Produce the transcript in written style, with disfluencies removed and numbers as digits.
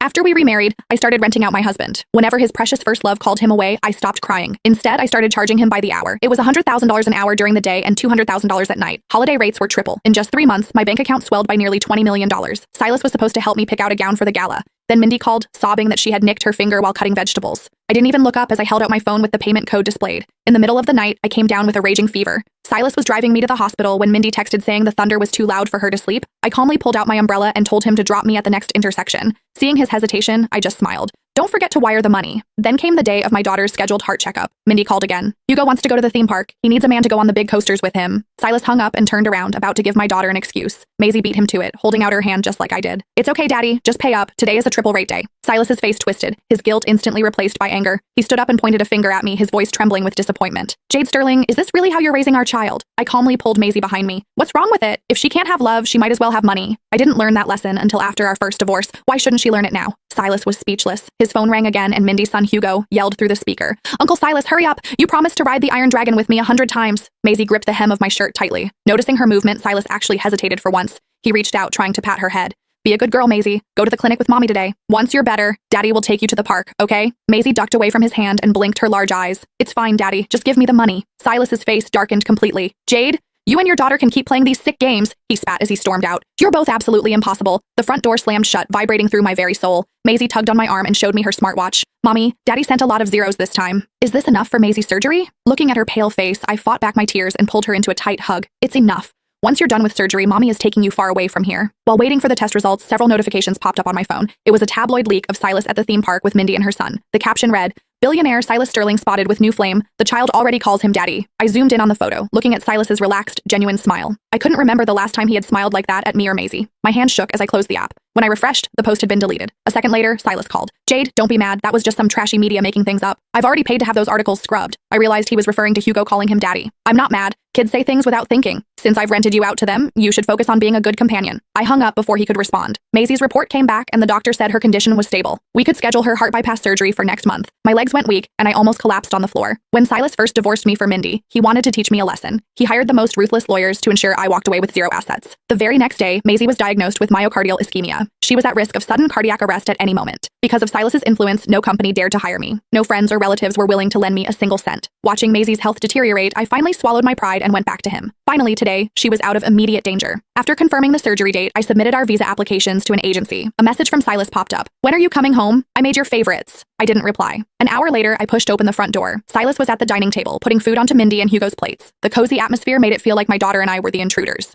After we remarried, I started renting out my husband. Whenever his precious first love called him away, I stopped crying. Instead, I started charging him by the hour. It was $100,000 an hour during the day and $200,000 at night. Holiday rates were triple. In just 3 months, my bank account swelled by nearly $20 million. Silas was supposed to help me pick out a gown for the gala. Then Mindy called, sobbing that she had nicked her finger while cutting vegetables. I didn't even look up as I held out my phone with the payment code displayed. In the middle of the night, I came down with a raging fever. Silas was driving me to the hospital when Mindy texted saying the thunder was too loud for her to sleep. I calmly pulled out my umbrella and told him to drop me at the next intersection. Seeing his hesitation, I just smiled. Don't forget to wire the money. Then came the day of my daughter's scheduled heart checkup. Mindy called again. Hugo wants to go to the theme park. He needs a man to go on the big coasters with him. Silas hung up and turned around, about to give my daughter an excuse. Maisie beat him to it, holding out her hand just like I did. It's okay, Daddy. Just pay up. Today is a triple rate day. Silas's face twisted, his guilt instantly replaced by anger. He stood up and pointed a finger at me, his voice trembling with disappointment. Jade Sterling, is this really how you're raising our child? I calmly pulled Maisie behind me. What's wrong with it? If she can't have love, she might as well have money. I didn't learn that lesson until after our first divorce. Why shouldn't she learn it now? Silas was speechless. His phone rang again and Mindy's son Hugo yelled through the speaker. Uncle Silas, hurry up! You promised to ride the Iron Dragon with me 100 times. Maisie gripped the hem of my shirt tightly. Noticing her movement, Silas actually hesitated for once. He reached out, trying to pat her head. Be a good girl, Maisie. Go to the clinic with Mommy today. Once you're better, Daddy will take you to the park, okay? Maisie ducked away from his hand and blinked her large eyes. It's fine, Daddy. Just give me the money. Silas's face darkened completely. Jade? You and your daughter can keep playing these sick games, he spat as he stormed out. You're both absolutely impossible. The front door slammed shut, vibrating through my very soul. Maisie tugged on my arm and showed me her smartwatch. Mommy, Daddy sent a lot of zeros this time. Is this enough for Maisie's surgery? Looking at her pale face, I fought back my tears and pulled her into a tight hug. It's enough. Once you're done with surgery, Mommy is taking you far away from here. While waiting for the test results, several notifications popped up on my phone. It was a tabloid leak of Silas at the theme park with Mindy and her son. The caption read, "Billionaire Silas Sterling spotted with new flame. The child already calls him daddy." I zoomed in on the photo, looking at Silas's relaxed, genuine smile. I couldn't remember the last time he had smiled like that at me or Maisie. My hand shook as I closed the app. When I refreshed, the post had been deleted. A second later, Silas called. Jade, don't be mad. That was just some trashy media making things up. I've already paid to have those articles scrubbed. I realized he was referring to Hugo calling him daddy. I'm not mad. Kids say things without thinking. Since I've rented you out to them, you should focus on being a good companion. I hung up before he could respond. Maisie's report came back and the doctor said her condition was stable. We could schedule her heart bypass surgery for next month. My legs went weak and I almost collapsed on the floor. When Silas first divorced me for Mindy, he wanted to teach me a lesson. He hired the most ruthless lawyers to ensure I walked away with zero assets. The very next day, Maisie was diagnosed with myocardial ischemia. She was at risk of sudden cardiac arrest at any moment. Because of Silas's influence, no company dared to hire me. No friends or relatives were willing to lend me a single cent. Watching Maisie's health deteriorate, I finally swallowed my pride and went back to him. Finally, today, she was out of immediate danger. After confirming the surgery date, I submitted our visa applications to an agency. A message from Silas popped up. "When are you coming home? I made your favorites." I didn't reply. An hour later, I pushed open the front door. Silas was at the dining table, putting food onto Mindy and Hugo's plates. The cozy atmosphere made it feel like my daughter and I were the intruders.